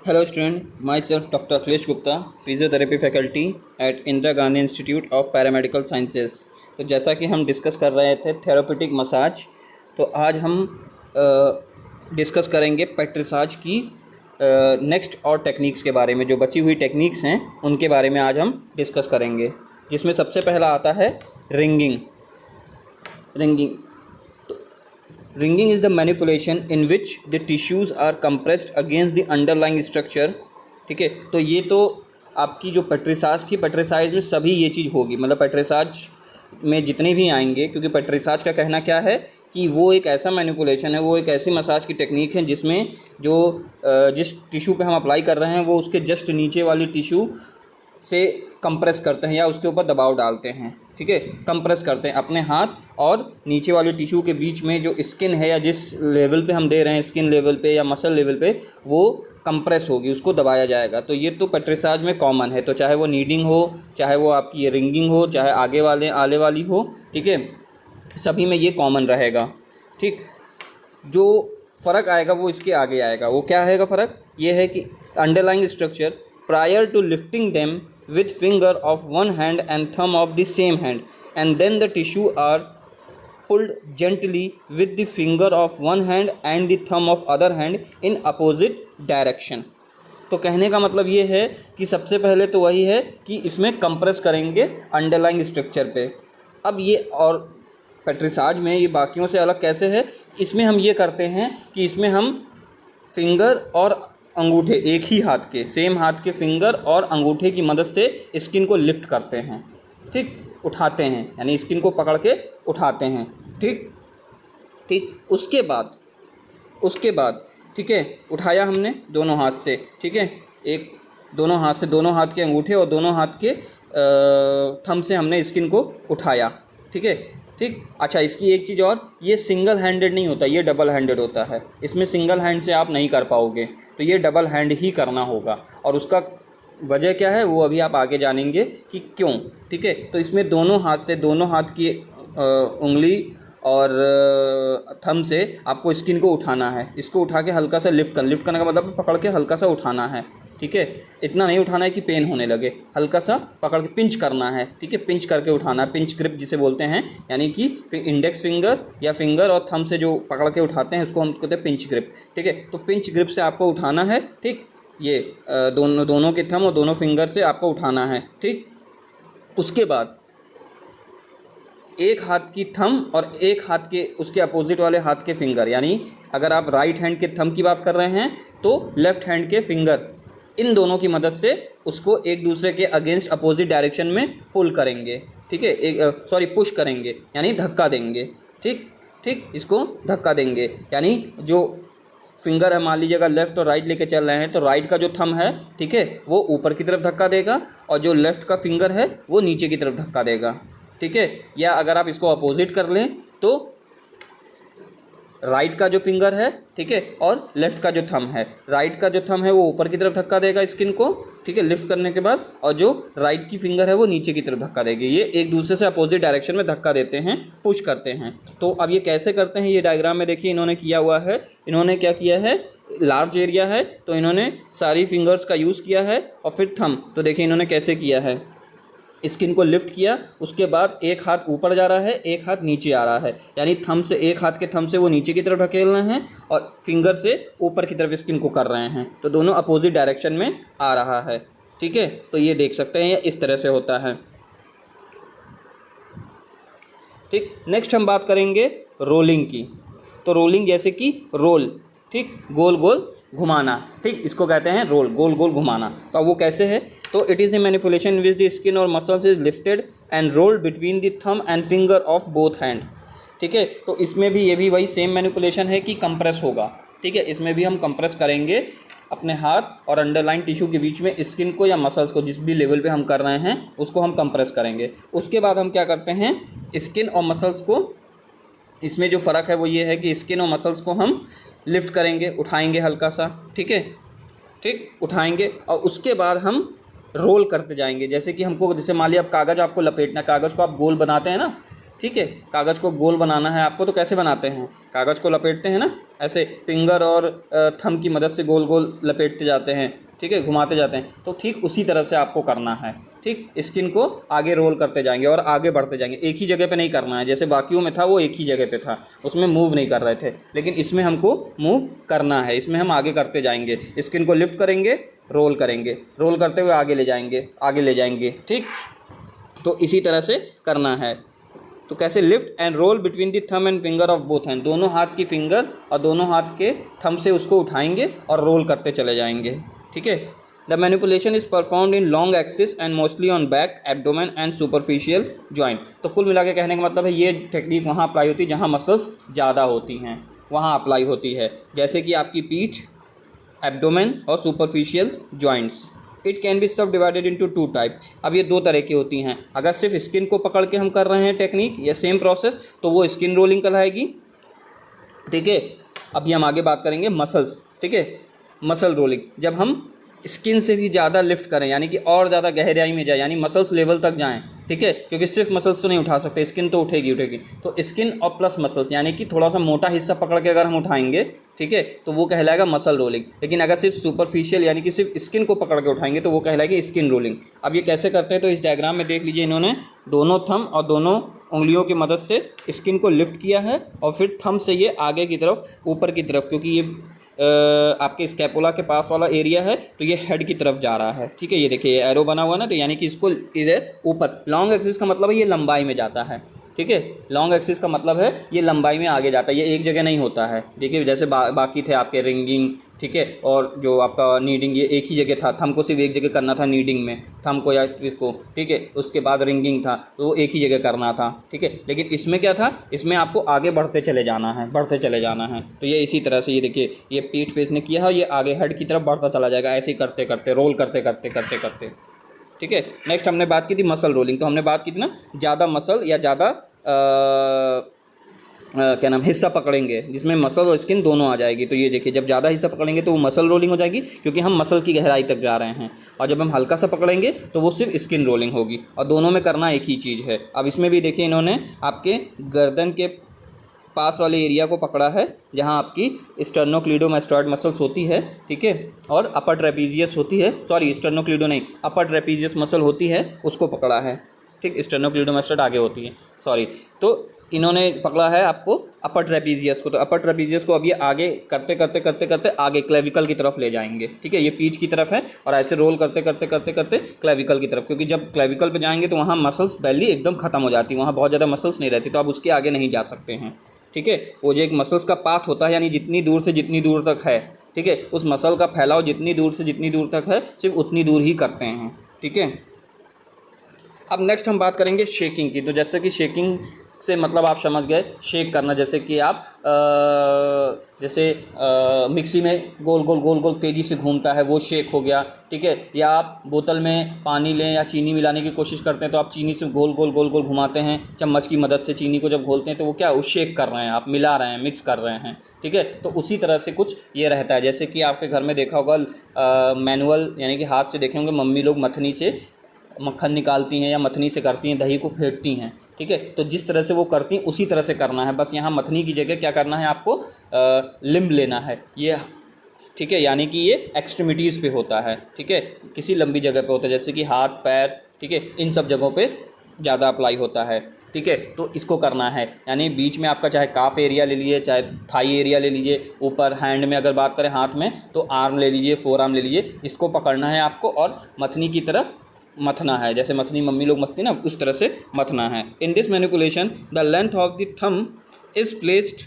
Hello student, myself Dr. Akhilesh Gupta, physiotherapy faculty at Indira Gandhi institute of paramedical sciences. तो जैसा कि हम discuss कर रहे थे थेरापेटिक मसाज, तो आज हम डिस्कस करेंगे पेट्रिसाज की नेक्स्ट और टेक्निक्स के बारे में। जो बची हुई टेक्निक्स हैं उनके बारे में आज हम डिस्कस करेंगे, जिसमें सबसे पहला आता है ringing. Ringing is the manipulation in which the tissues are compressed against the underlying structure। ठीक है, तो ये तो आपकी जो पेट्रिसाज थी, पेट्रिसाज में सभी ये चीज़ होगी, मतलब पेट्रिसाज में जितने भी आएंगे, क्योंकि पेट्रिसाज का कहना क्या है कि वो एक ऐसा मैनिपुलेशन है, वो एक ऐसी मसाज की टेक्निक है जिसमें जो जिस टिश्यू पे हम अप्लाई कर रहे हैं वो उसके जस्ट नीचे वाली टिश्यू से कंप्रेस करते हैं या उसके ऊपर दबाव डालते हैं। ठीक है, कंप्रेस करते हैं अपने हाथ और नीचे वाले टिश्यू के बीच में जो स्किन है या जिस लेवल पे हम दे रहे हैं, स्किन लेवल पे या मसल लेवल पे, वो कंप्रेस होगी, उसको दबाया जाएगा। तो ये तो पेट्रिसाज में कॉमन है, तो चाहे वो नीडिंग हो, चाहे वो आपकी ये रिंगिंग हो, चाहे आले वाली हो, ठीक है, सभी में ये कॉमन रहेगा। ठीक, जो फ़र्क आएगा वो इसके आगे आएगा। वो क्या आएगा फ़र्क? ये है कि underlying structure prior to lifting them with finger of one hand and thumb of the same hand, and then the tissue are pulled gently with the finger of one hand and the thumb of other hand in opposite direction। तो कहने का मतलब ये है कि सबसे पहले तो वही है कि इसमें कंप्रेस करेंगे अंडरलाइंग स्ट्रक्चर पे। अब ये और पेट्रिसाज में ये बाकियों से अलग कैसे है? इसमें हम ये करते हैं कि इसमें हम फिंगर और अंगूठे, एक ही हाथ के, सेम हाथ के फिंगर और अंगूठे की मदद से स्किन को लिफ्ट करते हैं। ठीक, उठाते हैं, यानी स्किन को पकड़ के उठाते हैं। ठीक, उसके बाद ठीक है, उठाया हमने दोनों हाथ से, ठीक है, एक दोनों हाथ के अंगूठे और दोनों हाथ के थंब से हमने स्किन को उठाया। ठीक है, ठीक। अच्छा, इसकी एक चीज़ और, ये सिंगल हैंडेड नहीं होता, ये डबल हैंडेड होता है। इसमें सिंगल हैंड से आप नहीं कर पाओगे, तो ये डबल हैंड ही करना होगा। और उसका वजह क्या है वो अभी आप आगे जानेंगे कि क्यों। ठीक है, तो इसमें दोनों हाथ की उंगली और थंब से आपको स्किन को उठाना है। इसको उठा के हल्का सा लिफ्ट करने का मतलब पकड़ के हल्का सा उठाना है। ठीक है, इतना नहीं उठाना है कि पेन होने लगे, हल्का सा पकड़ के पिंच करना है। ठीक है, पिंच करके उठाना है, पिंच ग्रिप जिसे बोलते हैं, यानी कि इंडेक्स फिंगर या फिंगर और थंब से जो पकड़ के उठाते हैं उसको हम कहते हैं पिंच ग्रिप। ठीक है, तो पिंच ग्रिप से आपको उठाना है। ठीक, ये दोनों के थंब और दोनों फिंगर से आपको उठाना है। ठीक, उसके बाद एक हाथ की थंब और एक हाथ के उसके अपोजिट वाले हाथ के फिंगर, यानी अगर आप राइट हैंड के थंब की बात कर रहे हैं तो लेफ़्ट हैंड के फिंगर, इन दोनों की मदद से उसको एक दूसरे के अगेंस्ट अपोजिट डायरेक्शन में पुल करेंगे। ठीक है, पुश करेंगे, यानी धक्का देंगे। ठीक, इसको धक्का देंगे, यानी जो फिंगर है, मान लीजिए अगर लेफ़्ट और राइट लेके चल रहे हैं तो राइट का जो थंब है, ठीक है, वो ऊपर की तरफ धक्का देगा और जो लेफ़्ट का फिंगर है वो नीचे की तरफ धक्का देगा। ठीक है, या अगर आप इसको अपोजिट कर लें तो राइट का जो फिंगर है, ठीक है, और लेफ़्ट का जो थंब है, राइट का जो थंब है वो ऊपर की तरफ धक्का देगा स्किन को, ठीक है, लिफ्ट करने के बाद, और जो राइट की फिंगर है वो नीचे की तरफ धक्का देगी। ये एक दूसरे से अपोजिट डायरेक्शन में धक्का देते हैं, पुश करते हैं। तो अब ये कैसे करते हैं, ये डायग्राम में देखिए इन्होंने किया हुआ है। इन्होंने क्या किया है, लार्ज एरिया है तो इन्होंने सारी फिंगर्स का यूज़ किया है और फिर थंब। तो देखिए इन्होंने कैसे किया है, स्किन को लिफ्ट किया, उसके बाद एक हाथ ऊपर जा रहा है, एक हाथ नीचे आ रहा है, यानी थंब से, एक हाथ के थंब से वो नीचे की तरफ ढकेल रहे हैं और फिंगर से ऊपर की तरफ स्किन को कर रहे हैं, तो दोनों अपोजिट डायरेक्शन में आ रहा है। ठीक है, तो ये देख सकते हैं इस तरह से होता है। ठीक, नेक्स्ट हम बात करेंगे रोलिंग की। तो रोलिंग जैसे कि रोल, ठीक, गोल गोल घुमाना, ठीक, इसको कहते हैं रोल, गोल गोल घुमाना। तो अब वो कैसे है, तो it is the manipulation which the skin और muscles is lifted and rolled between the thumb and finger of both hand. ठीक है, तो इसमें भी ये भी वही सेम मैनिपुलेशन है कि कंप्रेस होगा। ठीक है, इसमें भी हम कंप्रेस करेंगे अपने हाथ और अंडरलाइन टिश्यू के बीच में स्किन को या मसल्स को, जिस भी लेवल पे हम कर रहे हैं उसको हम कंप्रेस करेंगे। उसके बाद हम क्या करते हैं, स्किन और मसल्स को, इसमें जो फ़र्क है वो ये है कि स्किन और मसल्स को हम लिफ्ट करेंगे, उठाएंगे हल्का सा। ठीक है, ठीक, उठाएंगे और उसके बाद हम रोल करते जाएंगे। जैसे कि हमको, जैसे मान लिया अब कागज़ आपको लपेटना, कागज़ को आप गोल बनाते हैं ना, ठीक है। कागज़ को गोल बनाना है आपको, तो कैसे बनाते हैं, कागज़ को लपेटते हैं ना, ऐसे फिंगर और थंब की मदद से गोल गोल लपेटते जाते हैं, ठीक है, घुमाते जाते हैं। तो ठीक उसी तरह से आपको करना है, ठीक। स्किन को आगे रोल करते जाएंगे और आगे बढ़ते जाएंगे, एक ही जगह पे नहीं करना है। जैसे बाकियों में था वो एक ही जगह पे था, उसमें मूव नहीं कर रहे थे, लेकिन इसमें हमको मूव करना है, इसमें हम आगे करते जाएंगे, स्किन को लिफ्ट करेंगे, रोल करेंगे, रोल करते हुए आगे ले जाएंगे, आगे ले जाएंगे, ठीक। तो इसी तरह से करना है। तो कैसे, lift and roll between the thumb and finger of both hand, दोनों हाथ की फिंगर और दोनों हाथ के थंब से उसको उठाएंगे और रोल करते चले जाएंगे, ठीक है। The manipulation is performed in long axis and mostly on back, abdomen and superficial joint. तो कुल मिला के कहने का मतलब है ये टेक्निक वहाँ अप्लाई होती है जहाँ मसल्स ज़्यादा होती हैं, वहाँ अप्लाई होती है, जैसे कि आपकी पीठ, एब्डोमेन और superficial joints. It can be सब डिवाइडेड इंटू टू टाइप। अब ये दो तरह की होती हैं। अगर सिर्फ स्किन को पकड़ के हम कर रहे हैं टेक्निक या सेम प्रोसेस, तो वो स्किन रोलिंग कहलाएगी, ठीक है। अभी हम आगे बात करेंगे मसल्स, ठीक है, मसल रोलिंग। जब हम स्किन से भी ज़्यादा लिफ्ट करें, यानी कि और ज़्यादा गहराई में जाए, यानी मसल्स लेवल तक जाएं, ठीक है, क्योंकि सिर्फ मसल्स तो नहीं उठा सकते, स्किन तो उठेगी उठेगी। तो स्किन और प्लस मसल्स, यानी कि थोड़ा सा मोटा हिस्सा पकड़ के अगर हम उठाएंगे, ठीक है, तो वो कहलाएगा मसल रोलिंग। लेकिन अगर सिर्फ सुपरफिशियल यानी कि सिर्फ स्किन को पकड़ के उठाएंगे, तो वो कहलाएगी स्किन रोलिंग। अब ये कैसे करते हैं, तो इस डायग्राम में देख लीजिए, इन्होंने दोनों थंब और दोनों उंगलियों की मदद से स्किन को लिफ्ट किया है और फिर थंब से ये आगे की तरफ, ऊपर की तरफ, क्योंकि ये आपके स्कैपुला के पास वाला एरिया है, तो ये हेड की तरफ जा रहा है, ठीक है। ये देखिए, ये एरो बना हुआ ना, तो यानी कि इसको इधर ऊपर, लॉन्ग एक्सिस का मतलब है ये लंबाई में जाता है, ठीक है। लॉन्ग एक्सिस का मतलब है ये लंबाई में आगे जाता है, ये एक जगह नहीं होता है। देखिए, जैसे बाकी थे आपके रिंगिंग, ठीक है, और जो आपका नीडिंग, ये एक ही जगह था। थंब को सिर्फ एक जगह करना था नीडिंग में, थंब को या इसको, ठीक है। उसके बाद रिंगिंग था, तो वो एक ही जगह करना था, ठीक है। लेकिन इसमें क्या था, इसमें आपको आगे बढ़ते चले जाना है, बढ़ते चले जाना है। तो ये इसी तरह से, ये देखिए, ये पीठ पे इसने किया है, ये आगे हेड की तरफ बढ़ता चला जाएगा, ऐसे ही करते करते, रोल करते करते करते करते, ठीक है। नेक्स्ट हमने बात की थी मसल रोलिंग। तो हमने बात की थी ना, ज़्यादा मसल या ज़्यादा क्या नाम, हिस्सा पकड़ेंगे जिसमें मसल और स्किन दोनों आ जाएगी। तो ये देखिए, जब ज़्यादा हिस्सा पकड़ेंगे तो वो मसल रोलिंग हो जाएगी, क्योंकि हम मसल की गहराई तक जा रहे हैं। और जब हम हल्का सा पकड़ेंगे तो वो सिर्फ स्किन रोलिंग होगी, और दोनों में करना एक ही चीज़ है। अब इसमें भी देखिए, इन्होंने आपके गर्दन के पास वाले एरिया को पकड़ा है, जहाँ आपकी स्टर्नोक्लीडोमास्टोइड मसल्स होती है, ठीक है, और अपर ट्रेपीजियस होती है, सॉरी स्टर्नोक्लीडो नहीं, अपर ट्रेपीजियस मसल होती है, उसको पकड़ा है, ठीक। स्टर्नोक्लीडोमास्टोइड आगे होती है, सॉरी। तो इन्होंने पकड़ा है आपको अपर ट्रेपीजियस को। तो अपर ट्रेपीजियस को अब ये आगे करते करते करते करते आगे क्लेविकल की तरफ ले जाएंगे, ठीक है। ये पीठ की तरफ है, और ऐसे रोल करते करते करते करते क्लेविकल की तरफ, क्योंकि जब क्लेविकल पे जाएंगे तो वहाँ मसल्स बेली एकदम खत्म हो जाती है, वहाँ बहुत ज़्यादा मसल्स नहीं रहती, तो आप उसके आगे नहीं जा सकते हैं, ठीक है। वो जो एक मसल्स का पाथ होता है, यानी जितनी दूर से जितनी दूर तक है, ठीक है, उस मसल का फैलाव जितनी दूर से जितनी दूर तक है, सिर्फ उतनी दूर ही करते हैं, ठीक है। अब नेक्स्ट हम बात करेंगे शेकिंग की। तो जैसे कि शेकिंग से मतलब आप समझ गए, शेक करना, जैसे कि आप मिक्सी में गोल गोल गोल गोल तेज़ी से घूमता है, वो शेक हो गया, ठीक है। या आप बोतल में पानी लें या चीनी मिलाने की कोशिश करते हैं, तो आप चीनी से गोल गोल गोल गोल घुमाते हैं, चम्मच की मदद से चीनी को जब घोलते हैं, तो वो क्या, वो शेक कर रहे हैं, आप मिला रहे हैं, मिक्स कर रहे हैं, ठीक है। तो उसी तरह से कुछ ये रहता है। जैसे कि आपके घर में देखा होगा मैनुअल, यानी कि हाथ से देखे होंगे, मम्मी लोग मथनी से मक्खन निकालती हैं या मथनी से करती हैं, दही को फेंटती हैं, ठीक है। तो जिस तरह से वो करती हैं उसी तरह से करना है, बस यहाँ मथनी की जगह क्या करना है, आपको लिम्ब लेना है, ये, ठीक है, यानी कि ये एक्सट्रीमिटीज़ पे होता है, ठीक है, किसी लंबी जगह पे होता है, जैसे कि हाथ, पैर, ठीक है, इन सब जगहों पे ज़्यादा अप्लाई होता है, ठीक है। तो इसको करना है, यानी बीच में आपका चाहे काफ एरिया ले लीजिए, चाहे थाई एरिया ले लीजिए, ऊपर हैंड में अगर बात करें हाथ में, तो आर्म ले लीजिए, फोर आर्म ले लीजिए, इसको पकड़ना है आपको और मथनी की तरफ मथना है, जैसे मथनी मम्मी लोग मथती ना, उस तरह से मथना है। In this manipulation the length of the thumb is placed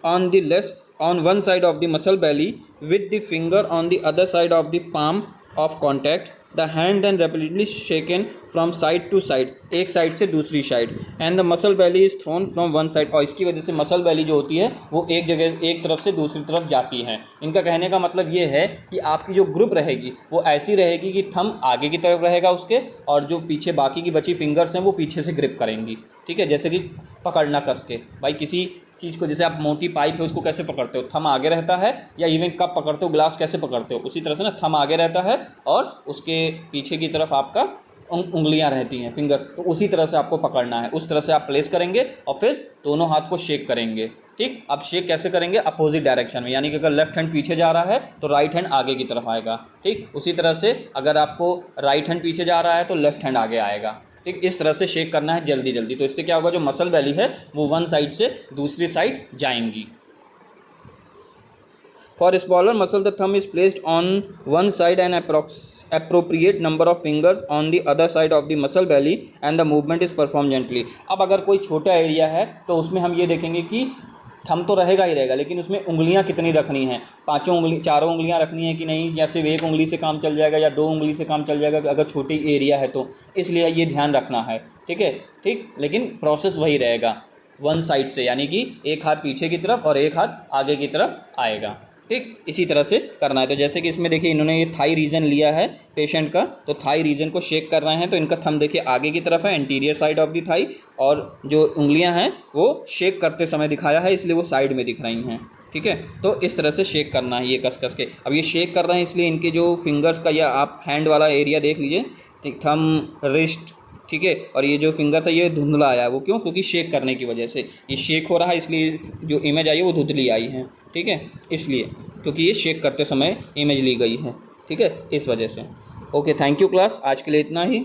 on the left on one side of the muscle belly with the finger on the other side of the palm of contact. The hand then rapidly shaken from side to side, एक side से दूसरी side, and the muscle belly is thrown from one side, और इसकी वजह से muscle बेली जो होती है वो एक जगह, एक तरफ से दूसरी तरफ जाती है। इनका कहने का मतलब ये है कि आपकी जो ग्रुप रहेगी वो ऐसी रहेगी कि थंब आगे की तरफ रहेगा उसके, और जो पीछे बाकी की बची फिंगर्स हैं वो पीछे से ग्रिप करेंगी, ठीक है। जैसे कि पकड़ना कस के, भाई किसी चीज़ को, जैसे आप मोटी पाइप है उसको कैसे पकड़ते हो, थंब आगे रहता है, या इवन कप पकड़ते हो, ग्लास कैसे पकड़ते हो, उसी तरह से ना थंब आगे रहता है और उसके पीछे की तरफ आपका उंगलियां रहती हैं, फिंगर, तो उसी तरह से आपको पकड़ना है, उस तरह से आप प्लेस करेंगे और फिर दोनों हाथ को शेक करेंगे। ठीक, अब शेक कैसे करेंगे, अपोजिट डायरेक्शन में, यानी कि अगर लेफ्ट हैंड पीछे जा रहा है तो राइट हैंड आगे की तरफ आएगा। ठीक, उसी तरह से अगर आपको राइट हैंड पीछे जा रहा है तो लेफ्ट हैंड आगे आएगा। ठीक, इस तरह से शेक करना है जल्दी जल्दी। तो इससे क्या होगा, जो मसल बैली है वो वन साइड से दूसरी साइड जाएंगी। For smaller muscle, the thumb is placed on one side and appropriate number of fingers on the other side of the muscle belly and the movement is performed gently। अब अगर कोई छोटा area है तो उसमें हम ये देखेंगे कि थंब तो रहेगा ही रहेगा, लेकिन उसमें उंगलियां कितनी रखनी है, चारों उंगलियां रखनी है कि नहीं, या सिर्फ एक उंगली से काम चल जाएगा या दो उंगली से काम चल जाएगा अगर छोटी एरिया है तो, इसलिए ये ध्यान रखना है। ठीक है, ठीक, लेकिन प्रोसेस वही रहेगा वन साइड से, यानी कि एक हाथ पीछे की तरफ और एक हाथ आगे की तरफ आएगा। ठीक, इसी तरह से करना है। तो जैसे कि इसमें देखिए इन्होंने ये थाई रीजन लिया है पेशेंट का, तो थाई रीजन को शेक कर रहे हैं, तो इनका थंब देखिए आगे की तरफ है, anterior side of the thigh, और जो उंगलियां हैं वो शेक करते समय दिखाया है इसलिए वो साइड में दिख रही हैं। ठीक है, तो इस तरह से शेक करना है ये कस कस के। अब ये शेक कर रहे हैं इसलिए इनके जो फिंगर्स का या आप हैंड वाला एरिया देख लीजिए, थंब, रिस्ट, ठीक है, और ये जो फिंगर्स है ये धुंधला आया है, वो क्यों, क्योंकि शेक करने की वजह से ये शेक हो रहा है, इसलिए जो इमेज आई है वो धुंधली आई है। ठीक है, इसलिए क्योंकि ये शेक करते समय इमेज ली गई है। ठीक है, इस वजह से। ओके, थैंक यू क्लास, आज के लिए इतना ही।